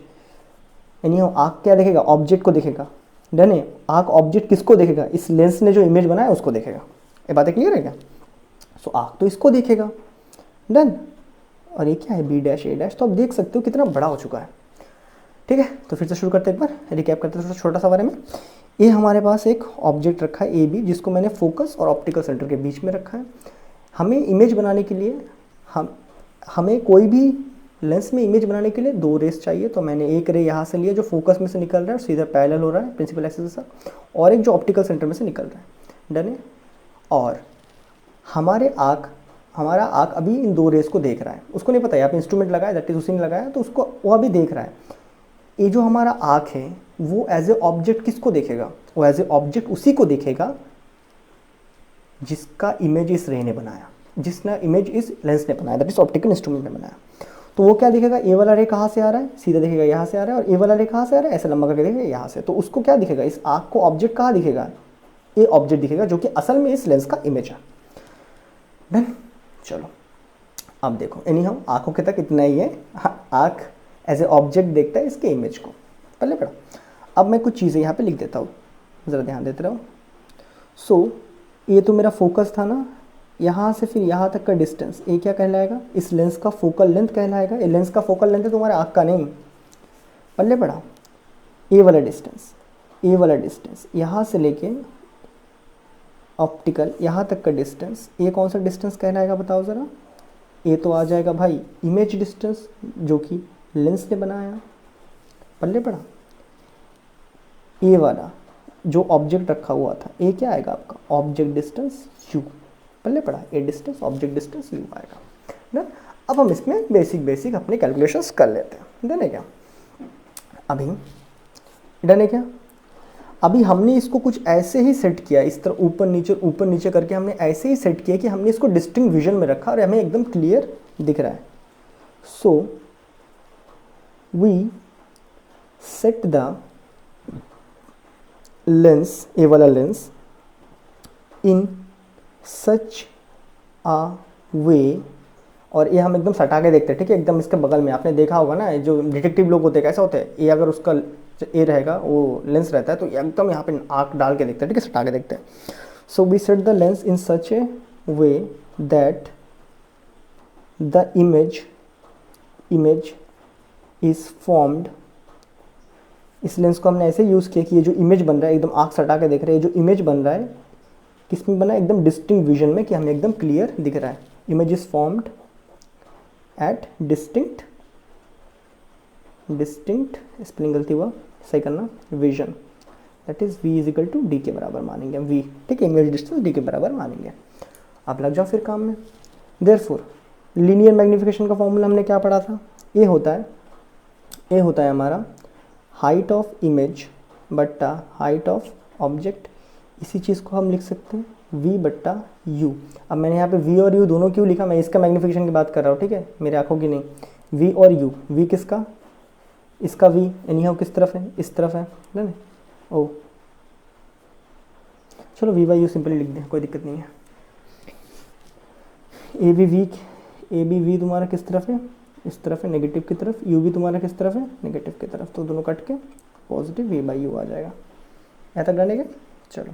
यानी आँख क्या देखेगा, ऑब्जेक्ट को देखेगा, डन है। आँख ऑब्जेक्ट किसको देखेगा, इस लेंस ने जो इमेज बनाया उसको देखेगा। ये बातें क्लियर है क्या। सो आँख तो इसको देखेगा, डन। और ये क्या है, बी डैश ए डैश। तो आप देख सकते हो कितना बड़ा हो चुका है, ठीक है। तो फिर से शुरू करते हैं, एक बार रिकैप करते हैं छोटा सा बारे में। ये हमारे पास एक ऑब्जेक्ट रखा है ए बी, जिसको मैंने फोकस और ऑप्टिकल सेंटर के बीच में रखा है। हमें इमेज बनाने के लिए हमें कोई भी लेंस में इमेज बनाने के लिए 2 रेस चाहिए। तो मैंने एक रे यहाँ से लिया जो फोकस में से निकल रहा है और सीधा पैरेलल हो रहा है प्रिंसिपल एक्सिस के साथ, और एक जो ऑप्टिकल सेंटर में से निकल रहा है, डन है। और हमारा आँख अभी इन 2 रेस को देख रहा है, उसको नहीं पता है, यहाँ पे इंस्ट्रूमेंट लगाया, दैट इज उसी ने लगाया, तो उसको वो अभी देख रहा है। ये जो हमारा आँख है वो एज ए ऑब्जेक्ट किसको देखेगा, वो एज ए ऑब्जेक्ट उसी को देखेगा जिसका इमेज इस रे ने बनाया, जिसने इमेज इस लेंस ने बनाया, दैट इज ऑप्टिकल इंस्ट्रूमेंट ने बनाया। तो वो क्या दिखेगा, ए वाला रे कहाँ से आ रहा है, सीधा दिखेगा यहाँ से आ रहा है, और ए वाला रे कहाँ से आ रहा है, ऐसे लंबा करके दिखेगा यहाँ से। तो उसको क्या दिखेगा, इस आँख को ऑब्जेक्ट कहाँ दिखेगा, ये ऑब्जेक्ट दिखेगा जो कि असल में इस लेंस का इमेज है, डन। चलो अब देखो, यानी हम आँखों के तक इतना ही है, आँख एज ए ऑब्जेक्ट देखता है इसके इमेज को, पहले पढ़ा। अब मैं कुछ चीज़ें यहाँ पे लिख देता हूँ, ज़रा ध्यान देते रहो। सो ये तो मेरा फोकस था ना, यहाँ से फिर यहाँ तक का डिस्टेंस ये क्या कहलाएगा, इस लेंस का फोकल लेंथ कहलाएगा। ये लेंस का फोकल लेंथ है तुम्हारे आँख का नहीं, पल्ले पड़ा। ए वाला डिस्टेंस यहाँ से लेके ऑप्टिकल यहाँ तक का डिस्टेंस, ये कौन सा डिस्टेंस कहलाएगा बताओ ज़रा। ये तो आ जाएगा भाई इमेज डिस्टेंस जो कि लेंस ने बनाया, पल्ले पड़ा। ये वाला जो ऑब्जेक्ट रखा हुआ था ये क्या आएगा आपका, ऑब्जेक्ट डिस्टेंस यू, पल्ले पड़ा। ए डिस्टेंस ऑब्जेक्ट डिस्टेंस यू आएगा ना। अब हम इसमें बेसिक अपने कैलकुलेशंस कर लेते हैं। डन है क्या, अभी डन है क्या। अभी हमने इसको कुछ ऐसे ही सेट किया, इस तरह ऊपर नीचे करके हमने ऐसे ही सेट किया कि हमने इसको डिस्टिंक्ट विजन में रखा और हमें एकदम क्लियर दिख रहा है। So we set the lens, ये वाला लेंस, इन सच आ वे, और ये हम एकदम सटा के देखते हैं, ठीक है, एकदम इसके बगल में। आपने देखा होगा ना जो डिटेक्टिव लोग होते हैं कैसे होते हैं, ये अगर उसका ये रहेगा वो लेंस रहता है तो एकदम यहाँ पे आँख डाल के देखते हैं, ठीक है, सटा के देखते हैं। So we set the lens in such a way that the image is formed. इस लेंस को हमने ऐसे यूज़ किया कि ये जो इमेज बन रहा है, एकदम आँख सटा के देख रहे हैं, जो इमेज बन रहा है किस में बना है, एकदम डिस्टिंक्ट विजन में, कि हमें एकदम क्लियर दिख रहा है। Image is formed at distinct spelling गलती हुआ, सही करना, vision, that is v is equal to D के बराबर मानेंगे v, ठीक है, इमेज डिस्टेंस डी के बराबर मानेंगे। आप लग जाओ फिर काम में। देयरफॉर लीनियर मैग्नीफिकेशन का फॉर्मूला हमने क्या पढ़ा था, ये होता है हमारा हाइट ऑफ इमेज बट्टा हाइट ऑफ ऑब्जेक्ट। इसी चीज़ को हम लिख सकते हैं v बट्टा u। अब मैंने यहाँ पे v और u दोनों क्यों लिखा, मैं इसका मैग्नीफिकेशन की बात कर रहा हूँ, ठीक है, मेरे आंखों की नहीं। v और u, v किसका, इसका v, एनी हाउ किस तरफ है, इस तरफ है ना। ओ चलो v बाई यू सिंपली लिख दें, कोई दिक्कत नहीं है। ए बी वी तुम्हारा किस तरफ है, इस तरफ है, नेगेटिव की तरफ। u भी तुम्हारा किस तरफ है, नेगेटिव की तरफ। तो दोनों कट के पॉजिटिव v बाई यू आ जाएगा। यहाँ तक डालेंगे। चलो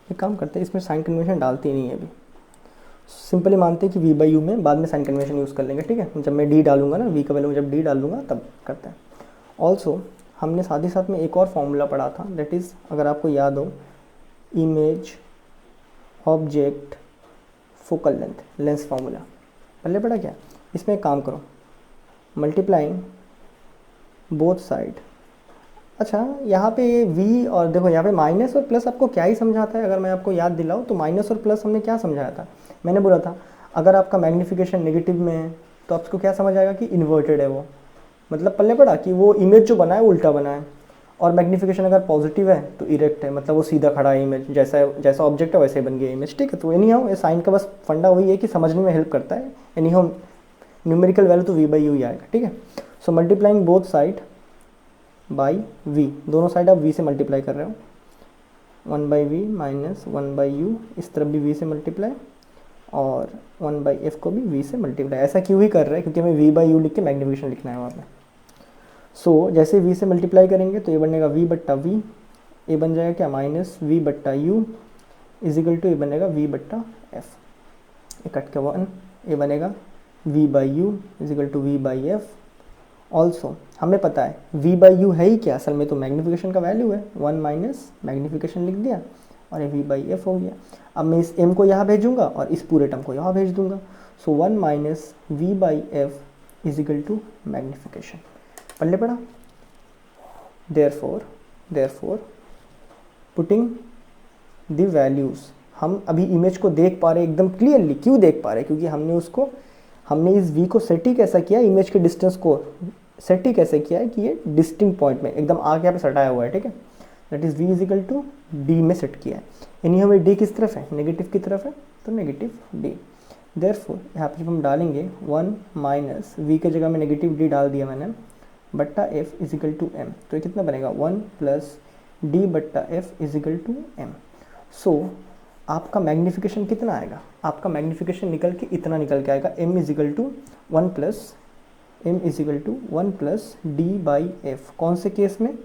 एक काम करते हैं, इसमें साइन कन्वेंशन डालती नहीं है अभी, सिंपली मानते हैं कि v बाई यू में बाद में साइन कन्वेंशन यूज़ कर लेंगे, ठीक है। जब मैं d डालूंगा ना, v का वैल्यू जब d डाल दूंगा तब करते हैं। ऑल्सो हमने साथ ही साथ में एक और फॉर्मूला पढ़ा था, दैट इज़ अगर आपको याद हो, image object focal length, lens formula पहले पढ़ा क्या। इसमें एक काम करो, मल्टीप्लाइंग बोथ साइड। अच्छा यहाँ पे v और देखो यहाँ पे माइनस और प्लस आपको क्या ही समझाता है, अगर मैं आपको याद दिलाऊँ तो माइनस और प्लस हमने क्या समझाया था। मैंने बोला था अगर आपका मैग्नीफिकेशन नेगेटिव में है तो आपको क्या समझ आएगा कि इन्वर्टेड है वो, मतलब पल्ले पड़ा कि वो इमेज जो बना है वो उल्टा बना है। और मैग्नीफिकेशन अगर पॉजिटिव है तो इरेक्ट है, मतलब वो सीधा खड़ा है इमेज, जैसा ऑब्जेक्ट है वैसे बन गया इमेज, ठीक है। तो एनी हाउ ये साइन का बस फंडा वही है कि समझने में हेल्प करता है। एनी हाउ न्यूमेरिकल वैल्यू तो v बाई यू ही आएगा, ठीक है। So multiplying both side by v, दोनों साइड आप v से मल्टीप्लाई कर रहे हो, 1 by V minus 1 by U, इस तरफ भी v से मल्टीप्लाई और 1 बाई एफ को भी v से मल्टीप्लाई। ऐसा क्यों ही कर रहे हैं, क्योंकि हमें v बाई यू लिख के मैग्नीफिकेशन लिखना है वहाँ पे। सो जैसे v से मल्टीप्लाई करेंगे तो ये बनेगा v बट्टा v, ये बन जाएगा क्या, माइनस v बट्टा u इज इक्वल टू ये बनेगा v बट्टा f, ये कट के 1, ये बनेगा v by u is equal to v by F. Also हमें पता है v बाई यू है ही क्या, असल में तो मैग्नीफिकेशन का वैल्यू है, 1 माइनस मैग्नीफिकेशन लिख दिया और ये v बाई एफ हो गया। अब मैं इस m को यहाँ भेजूंगा और इस पूरे टर्म को यहाँ भेज दूंगा। So 1 minus v by F is equal to magnification, पढ़ले पड़ा। देयरफॉर पुटिंग द वैल्यूज़, हम अभी इमेज को देख पा रहे एकदम क्लियरली। क्यों देख पा रहे, क्योंकि हमने इस v को सेट ही कैसा किया, इमेज के डिस्टेंस को सेट ही कैसे किया है कि ये डिस्टिंक्ट पॉइंट में एकदम आगे यहाँ पे सटाया हुआ है, ठीक है। That is v is equal to d में सेट किया है। यानी हमें d किस तरफ है, नेगेटिव की तरफ है, तो नेगेटिव d। देयरफॉर यहाँ पे जब हम डालेंगे 1 माइनस v की जगह में नेगेटिव d डाल दिया मैंने, बट्टा f is equal to m, तो ये कितना बनेगा 1 प्लस d बट्टा f is equal to m। So आपका मैग्नीफिकेशन कितना आएगा, आपका मैग्नीफिकेशन निकल के इतना निकल के आएगा, m is equal to 1 plus D by F. कौन से केस में,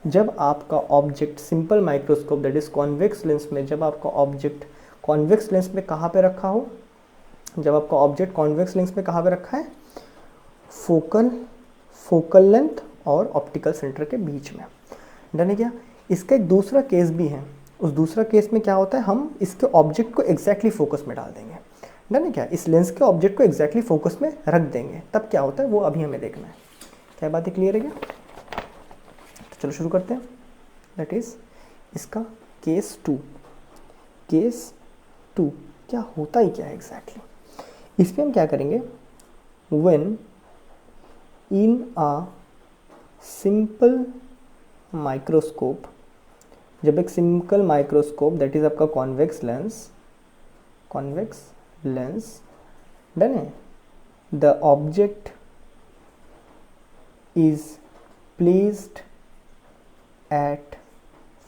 जब आपका object simple microscope that is convex lens में, जब आपका ऑब्जेक्ट कॉन्वेक्स लेंस में कहाँ पे रखा हो, जब आपका ऑब्जेक्ट कॉन्वेक्स लेंस में कहाँ पे रखा है, फोकल लेंथ और ऑप्टिकल सेंटर के बीच में। डन है क्या? इसका एक दूसरा केस भी है, उस दूसरा केस में क्या होता है, हम इसके ऑब्जेक्ट को एग्जैक्टली फोकस में डाल देंगे। डन है क्या? इस लेंस के ऑब्जेक्ट को एग्जैक्टली फोकस में रख देंगे, तब क्या होता है वो अभी हमें देखना है। क्या बातें क्लियर है क्या? तो चलो शुरू करते हैं। दैट इज इसका केस 2। केस 2 क्या होता ही क्या है एग्जैक्टली? इसमें हम क्या करेंगे, when in a simple microscope, जब एक सिंपल माइक्रोस्कोप दैट इज आपका कॉन्वेक्स लेंस, डन है, the object is placed at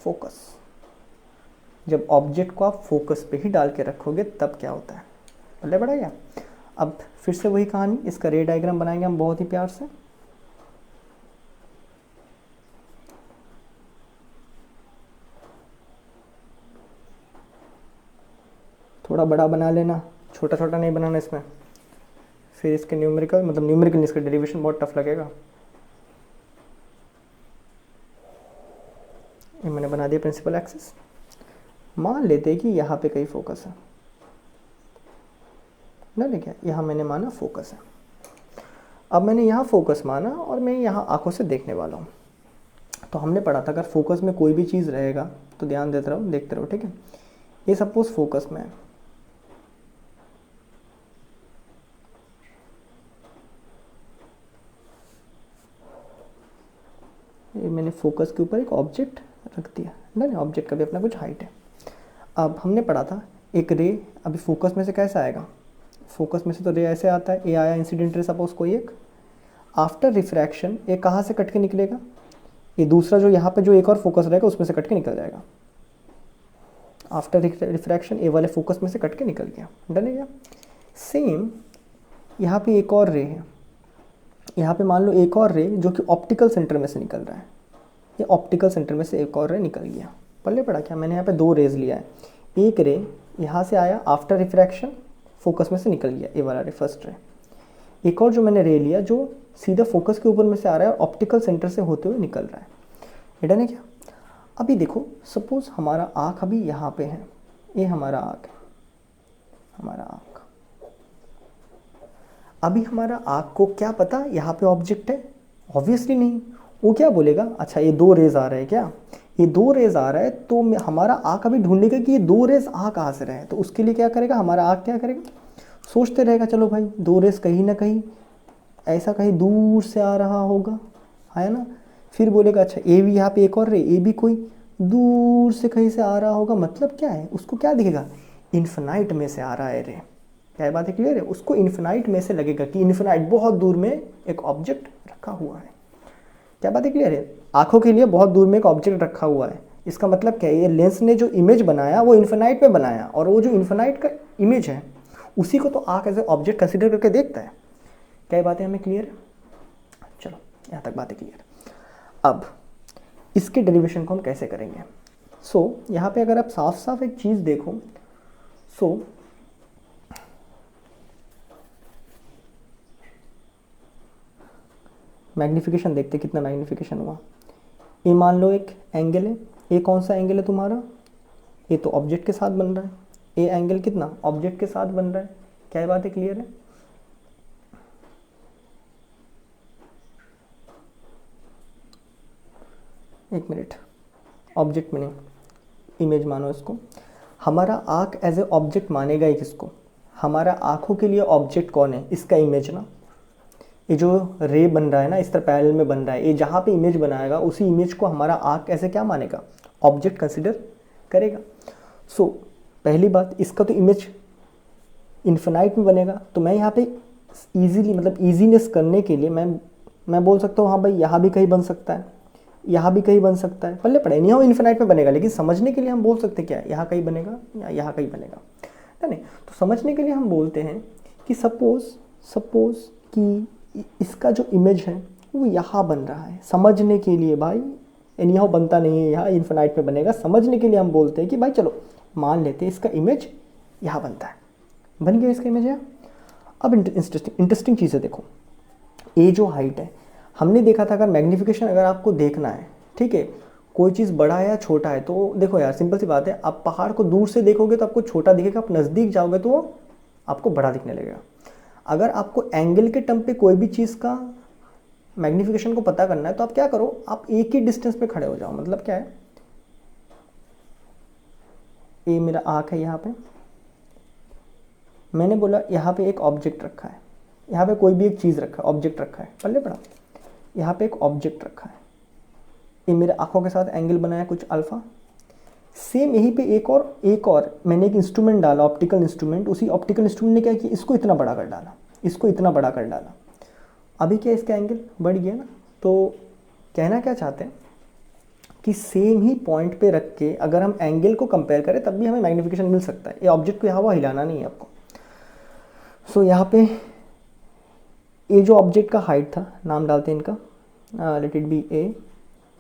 focus, जब ऑब्जेक्ट को आप फोकस पे ही डाल के रखोगे तब क्या होता है, पल्ले बढ़ा गया। अब फिर से वही कहानी, इसका रे डायग्राम बनाएंगे हम बहुत ही प्यार से। थोड़ा बड़ा बना लेना, छोटा छोटा नहीं बनाना इसमें, फिर इसके न्यूमेरिकल मतलब न्यूमेरिकल इसका डेरिवेशन बहुत टफ लगेगा। ये मैंने बना दिया प्रिंसिपल एक्सिस। मान लेते हैं कि यहाँ पे कहीं फोकस है ना, क्या यहाँ मैंने माना फोकस है। अब मैंने यहाँ फोकस माना और मैं यहाँ आंखों से देखने वाला हूँ। तो हमने पढ़ा था अगर फोकस में कोई भी चीज़ रहेगा तो ध्यान देते रहो, देखते रहो, ठीक है। ये सपोज फोकस में है, ये मैंने फोकस के ऊपर एक ऑब्जेक्ट रख दिया ना, ऑब्जेक्ट का भी अपना कुछ हाइट है। अब हमने पढ़ा था एक रे अभी फोकस में से कैसे आएगा, फोकस में से तो रे ऐसे आता है, ये आया इंसिडेंट रे सपोज कोई एक, आफ्टर रिफ्रैक्शन ये कहाँ से कट के निकलेगा, ये दूसरा जो यहाँ पे जो एक और फोकस रहेगा उसमें से कट के निकल जाएगा। आफ्टर रिफ्रैक्शन ए वाले फोकस में से कट के निकल गया। डन है क्या? सेम यहाँ पे एक और रे है, यहाँ पे मान लो एक और रे जो कि ऑप्टिकल सेंटर में से निकल रहा है, ये ऑप्टिकल सेंटर में से एक और रे निकल गया। पल्ले पड़ा क्या? मैंने यहाँ पे दो रेज लिया है, एक रे यहाँ से आया आफ्टर रिफ्रैक्शन फोकस में से निकल गया, ए वाला रे फर्स्ट रे, एक और जो मैंने रे लिया जो सीधा फोकस के ऊपर में से आ रहा है और ऑप्टिकल सेंटर से होते हुए निकल रहा है। डन है क्या? अभी देखो सपोज हमारा आँख अभी यहाँ पे है, ये हमारा आँख है, हमारा आँख। अभी हमारा आँख को क्या पता यहाँ पे ऑब्जेक्ट है? ऑब्वियसली नहीं। वो क्या बोलेगा, अच्छा ये दो रेज आ रहे हैं क्या, ये दो रेज आ रहा है, तो हमारा आँख अभी ढूंढेगा कि ये दो रेज आ कहाँ से रहे हैं। तो उसके लिए क्या करेगा हमारा आँख, क्या करेगा, सोचते रहेगा चलो भाई दो रेज कहीं ना कहीं ऐसा कहीं दूर से आ रहा होगा, है ना। फिर बोलेगा अच्छा ए भी यहाँ पे एक और रे, ए भी कोई दूर से कहीं से आ रहा होगा, मतलब क्या है, उसको क्या दिखेगा, इन्फिनाइट में से आ रहा है रे। क्या बात है, क्लियर है? उसको इन्फिनाइट में से लगेगा कि इन्फिनाइट बहुत दूर में एक ऑब्जेक्ट रखा हुआ है। क्या बात है, क्लियर है? आंखों के लिए बहुत दूर में एक ऑब्जेक्ट रखा हुआ है, इसका मतलब क्या है, ये लेंस ने जो इमेज बनाया वो इन्फिनाइट में बनाया, और वो जो इन्फिनाइट का इमेज है उसी को तो आंख एज ए ऑब्जेक्ट कंसिडर करके देखता है। क्या बातें हमें क्लियर है? चलो यहाँ तक बातें क्लियर। अब इसके डेरिवेशन को हम कैसे करेंगे। यहाँ पे अगर आप साफ साफ एक चीज़ देखो, मैग्निफिकेशन देखते कितना मैग्निफिकेशन हुआ। ये मान लो एक एंगल है, ये कौन सा एंगल है तुम्हारा, ये तो ऑब्जेक्ट के साथ बन रहा है, ये एंगल कितना ऑब्जेक्ट के साथ बन रहा है। क्या बात है, क्लियर है? एक मिनट, ऑब्जेक्ट में नहीं, इमेज मानो इसको। हमारा आँख एज ए ऑब्जेक्ट मानेगा ही किसको, हमारा आँखों के लिए ऑब्जेक्ट कौन है, इसका इमेज ना। ये जो रे बन रहा है ना, इस तरह पैरेलल में बन रहा है, ये जहाँ पे इमेज बनाएगा उसी इमेज को हमारा आँख ऐसे क्या मानेगा, ऑब्जेक्ट कंसिडर करेगा। पहली बात, इसका तो इमेज इन्फिनाइट में बनेगा, तो मैं यहाँ पे इजीली मतलब इजीनेस करने के लिए मैं बोल सकता हूँ हाँ भाई यहाँ भी कहीं बन सकता है, यहाँ भी कहीं बन सकता है, पल्ले पड़े नहीं हो इन्फिनाइट में बनेगा, लेकिन समझने के लिए हम बोल सकते क्या है, यहाँ कहीं बनेगा या यहाँ कहीं बनेगा, नहीं। तो समझने के लिए हम बोलते हैं कि सपोज कि इसका जो इमेज है वो यहाँ बन रहा है। समझने के लिए भाई एनी हाउ बनता नहीं है यहाँ, इन्फिनाइट में बनेगा। समझने के लिए हम बोलते हैं कि भाई चलो मान लेते हैं इसका इमेज यहाँ बनता है, बन गया इसका इमेज यहाँ। अब इंटरेस्टिंग चीज़ है, देखो ये जो हाइट है, हमने देखा था अगर मैग्नीफिकेशन अगर आपको देखना है, ठीक है, कोई चीज़ बड़ा है या छोटा है, तो देखो यार सिंपल सी बात है, आप पहाड़ को दूर से देखोगे तो आपको छोटा दिखेगा, आप नज़दीक जाओगे तो वो आपको बड़ा दिखने लगेगा। अगर आपको एंगल के टर्म पे कोई भी चीज़ का मैग्नीफिकेशन को पता करना है तो आप क्या करो, आप एक ही डिस्टेंस पे खड़े हो जाओ। मतलब क्या है, ये मेरा आँख है, यहाँ पे मैंने बोला यहाँ पे एक ऑब्जेक्ट रखा है, यहाँ पे कोई भी एक चीज़ रखा है, ऑब्जेक्ट रखा है, पल्ले पड़ा, यहाँ पे एक ऑब्जेक्ट रखा है, ये मेरे आँखों के साथ एंगल बनाया कुछ अल्फ़ा। सेम यहीं पे एक और मैंने एक इंस्ट्रूमेंट डाला, ऑप्टिकल इंस्ट्रूमेंट, उसी ऑप्टिकल इंस्ट्रूमेंट ने क्या किया, इसको इतना बड़ा कर डाला, इसको इतना बड़ा कर डाला। अभी क्या इसका एंगल बढ़ गया ना। तो कहना क्या चाहते हैं कि सेम ही पॉइंट पे रख के अगर हम एंगल को कंपेयर करें तब भी हमें मैग्नीफिकेशन मिल सकता है। ये ऑब्जेक्ट को यहाँ वहाँ हिलाना नहीं है आपको। सो यहाँ पे ये जो ऑब्जेक्ट का हाइट था, नाम डालते हैं इनका, let it be A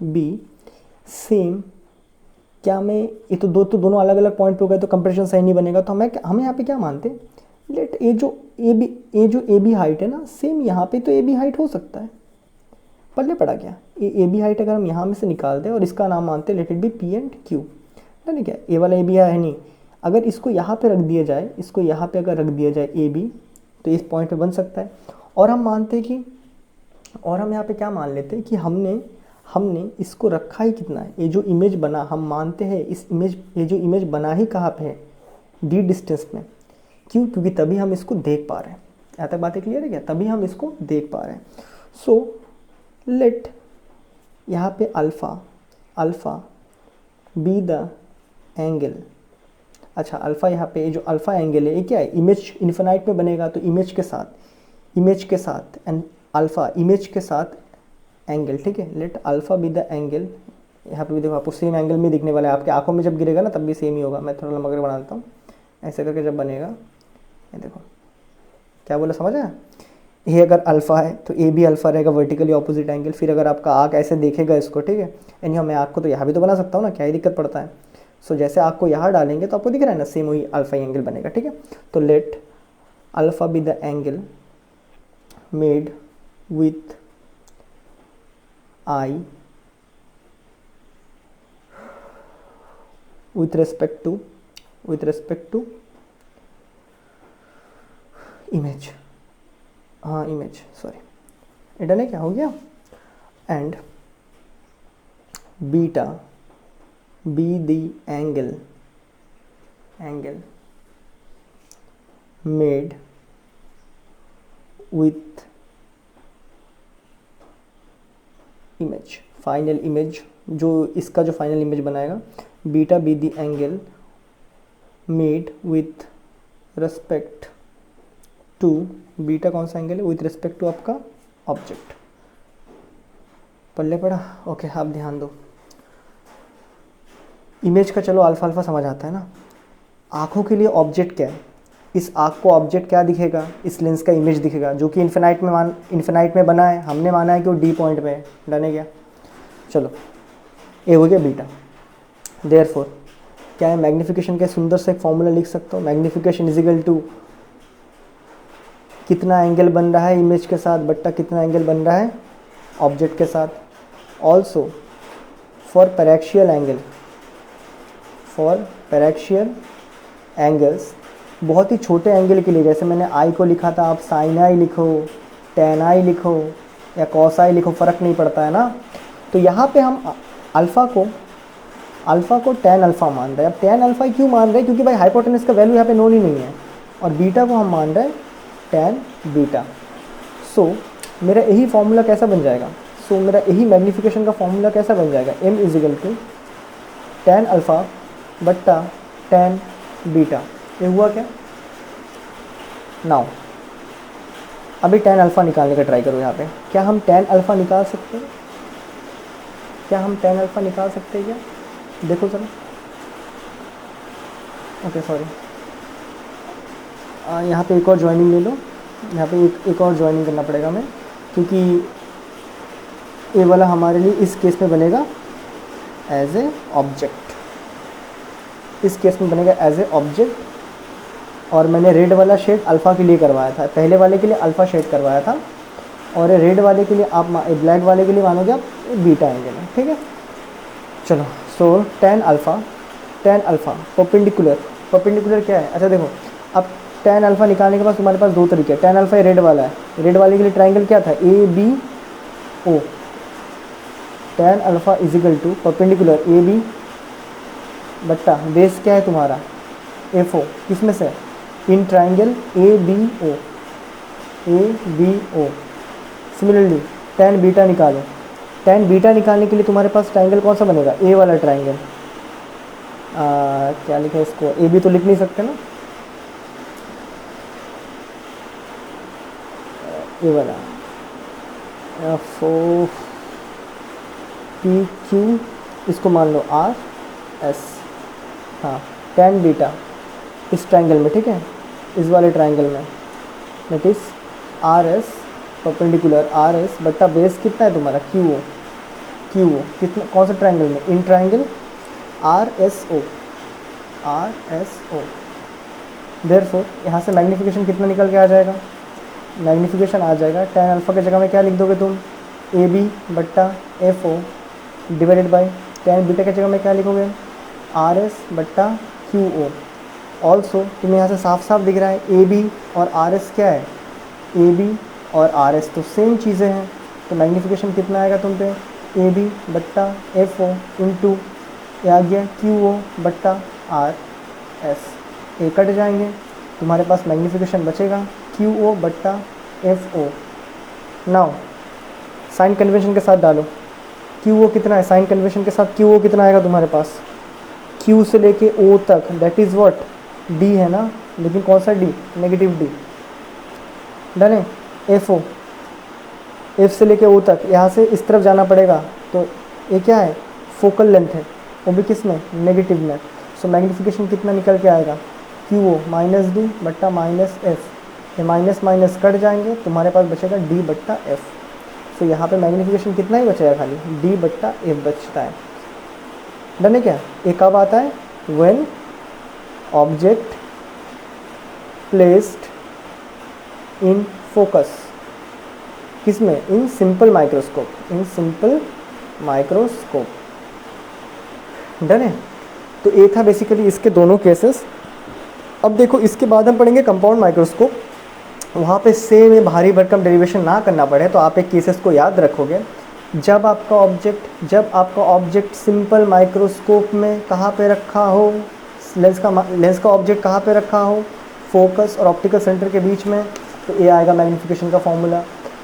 B. Same क्या मैं ये तो दोनों अलग अलग पॉइंट पे हो गए तो कंपैरिजन सही नहीं बनेगा। तो हमें यहाँ पे क्या मानते हैं, लेट ये जो ए बी हाइट है ना, सेम यहाँ पे तो ए बी हाइट हो सकता है। पल्ले पड़ा क्या, ए बी हाइट अगर हम यहाँ में से निकाल दें और इसका नाम मानते हैं late it B P and Q, नहीं क्या ए वाला ए बी है नहीं, अगर इसको यहाँ पे रख दिया जाए, इसको यहाँ पे अगर रख दिया जाए ए बी, तो इस पॉइंट पे बन सकता है। और हम मानते हैं कि, और हम यहाँ पे क्या मान लेते हैं कि हमने इसको रखा ही कितना है, ये जो इमेज बना, हम मानते हैं ये जो इमेज बना ही कहाँ पे है, डी डिस्टेंस में। क्यों, क्योंकि तभी हम इसको देख पा रहे हैं। यहाँ तक बातें क्लियर है क्या, तभी हम इसको देख पा रहे हैं। सो लेट यहाँ पे अल्फ़ा बी द एंगल। अच्छा अल्फ़ा, यहाँ पे जो अल्फ़ा एंगल है ये क्या है, इमेज इन्फिनाइट में बनेगा तो इमेज के साथ एंड अल्फ़ा इमेज के साथ एंगल, ठीक है। Late alpha be the angle, यहाँ पे भी देखो आपको सेम एंगल में दिखने वाला है, आपके आंखों में जब गिरेगा ना तब भी सेम ही होगा। मैं थोड़ा लंबा करके बना देता हूँ, ऐसे करके जब बनेगा, ये देखो क्या बोला, समझ आया। ये अगर अल्फ़ा है तो ए भी अल्फ़ा रहेगा, वर्टिकली ऑपोजिट एंगल। फिर अगर आपका आँख ऐसे देखेगा इसको, ठीक है, यानी मैं आँख को तो यहाँ भी तो बना सकता हूँ ना, क्या ही दिक्कत पड़ता है। सो जैसे आँख को यहाँ डालेंगे तो आपको दिख रहा है ना, सेम वही अल्फ़ा एंगल बनेगा, ठीक है। तो let alpha be the angle made with eye with respect to image, हाँ इमेज, सॉरी डन है, क्या हो गया। And beta be the angle made with image, final image, जो इसका जो फाइनल इमेज बनाएगा, beta be the angle made with respect to, beta कौन सा एंगल है, विथ रिस्पेक्ट टू आपका ऑब्जेक्ट। पल्ले पड़ा, ओके। आप ध्यान दो, इमेज का चलो अल्फा समझ आता है ना। आँखों के लिए ऑब्जेक्ट क्या है, इस आँख को ऑब्जेक्ट क्या दिखेगा, इस लेंस का इमेज दिखेगा, जो कि इन्फिनाइट में बना है, हमने माना है कि वो डी पॉइंट में है, डन है क्या। चलो ये हो गया बीटा। देयरफॉर क्या है, मैग्नीफिकेशन का सुंदर से एक फॉर्मूला लिख सकता हूँ, मैग्नीफिकेशन इज इक्वल टू कितना एंगल बन रहा है इमेज के साथ बट्टा कितना एंगल बन रहा है ऑब्जेक्ट के साथ। ऑल्सो फॉर पैरेक्शियल एंगल्स, बहुत ही छोटे एंगल के लिए, जैसे मैंने आई को लिखा था, आप साइन आई लिखो, टेन आई लिखो या कॉस आई लिखो, फ़र्क नहीं पड़ता है ना। तो यहाँ पे हम अल्फ़ा को टेन अल्फ़ा मान रहे हैं। अब टेन अल्फ़ा क्यों मान रहे हैं, क्योंकि भाई हाइपोटेनस का वैल्यू यहाँ पे नोन ही नहीं है, और बीटा को हम मान रहे हैं टेन बीटा। सो मेरा यही फॉर्मूला कैसा बन जाएगा, मेरा यही मैग्नीफिकेशन का फॉर्मूला कैसा बन जाएगा, m is equal to tan alpha बट्टा टेन बीटा। ये हुआ क्या, नाउ अभी टेन अल्फ़ा निकालने का ट्राई करो। यहाँ पे क्या हम टेन अल्फ़ा निकाल सकते हैं, क्या, देखो सर, ओके सॉरी, यहाँ पे एक और ज्वाइनिंग ले लो, यहाँ पे एक और ज्वाइनिंग करना पड़ेगा मैं, क्योंकि ये वाला हमारे लिए इस केस में बनेगा एज ए ऑब्जेक्ट, इस केस में बनेगा एज ए ऑब्जेक्ट। और मैंने रेड वाला शेड अल्फ़ा के लिए करवाया था, पहले वाले के लिए अल्फ़ा शेड करवाया था, और रेड वाले के लिए आप ब्लैक वाले के लिए मानोगे आप बीटा एंगल है, ठीक है। चलो, सो tan अल्फ़ा परपेंडिकुलर क्या है? अच्छा देखो, अब tan अल्फ़ा निकालने के बाद तुम्हारे पास दो तरीके हैं। tan अल्फ़ा रेड वाला है, रेड वाले के लिए ट्राइंगल क्या था? ABO। tan alpha is equal to perpendicular AB बट्टा बेस क्या है तुम्हारा? FO। किस में से? In triangle ABO। Similarly tan beta निकालो, tan बीटा निकालने के लिए तुम्हारे पास ट्राइंगल कौन सा बनेगा? A वाला ट्राइंगल। क्या लिखा है इसको? AB तो लिख नहीं सकते ना, ये वाला FO PQ, इसको मान लो RS। हाँ, tan बीटा इस ट्राइंगल में, ठीक है, इस वाले ट्राइंगल में, that is RS perpendicular RS बट्टा बेस कितना है तुम्हारा? QO कितना, कौन सा ट्राइंगल में? In triangle RSO। देयरफॉर यहाँ से मैग्नीफिकेशन कितना निकल के आ जाएगा? मैग्नीफिकेशन आ जाएगा tan अल्फ़ा की जगह में क्या लिख दोगे तुम? AB बट्टा FO divided by tan beta की जगह में क्या लिखोगे? RS बट्टा QO। ऑल्सो तुम्हें यहाँ से साफ साफ दिख रहा है AB और RS क्या है? AB और RS तो सेम चीज़ें हैं, तो मैग्नीफिकेशन कितना आएगा तुम पे? AB बट्टा FO इंटू आ गया QO बट्टा RS। ए कट जाएंगे, तुम्हारे पास मैग्नीफिकेशन बचेगा QO बट्टा FO। नाउ साइन कन्वेंशन के साथ डालो, QO कितना है? साइन कन्वेंशन के साथ QO कितना आएगा तुम्हारे पास? Q से लेके O तक, दैट इज़ व्हाट? D है ना, लेकिन कौन सा D? Negative D। डन है। FO, F से लेके O तक, यहाँ से इस तरफ जाना पड़ेगा, तो ये क्या है? फोकल लेंथ है, वो भी किस में? नेगेटिव में। सो मैग्नीफिकेशन कितना निकल के आएगा? QO माइनस D बट्टा माइनस F। ये माइनस माइनस कट जाएंगे, तुम्हारे पास बचेगा D बट्टा F। सो यहाँ पे मैग्नीफिकेशन कितना ही बचेगा? खाली D बट्टा F बचता है। डन है क्या? ये कब आता है? When object placed in focus, किस में? In simple microscope. डन है। तो ये था बेसिकली इसके दोनों केसेस। अब देखो, इसके बाद हम पढ़ेंगे कंपाउंड माइक्रोस्कोप। वहाँ पे सेम में भारी भरकम डेरिवेशन ना करना पड़े, तो आप एक केसेस को याद रखोगे। जब आपका ऑब्जेक्ट सिंपल माइक्रोस्कोप में कहाँ पे रखा हो, लेंस का ऑब्जेक्ट कहाँ पे रखा हो? फोकस और ऑप्टिकल सेंटर के बीच में, तो ये आएगा मैग्नीफिकेशन का फॉर्मूला।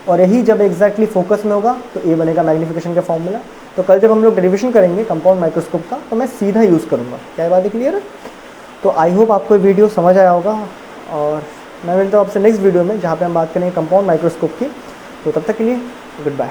और यही जब एग्जैक्टली फोकस में होगा तो ये बनेगा मैग्नीफिकेशन का फॉर्मूला। तो कल जब हम लोग डेरिवेशन करेंगे कंपाउंड माइक्रोस्कोप का, तो मैं सीधा यूज़ करूँगा। क्या बात है क्लियर है? तो आई होप आपको ये वीडियो समझ आया होगा, और मैं मिलता हूँ आपसे नेक्स्ट वीडियो में, जहाँ पे हम बात करेंगे कंपाउंड माइक्रोस्कोप की। तो तब तक के लिए गुड बाय।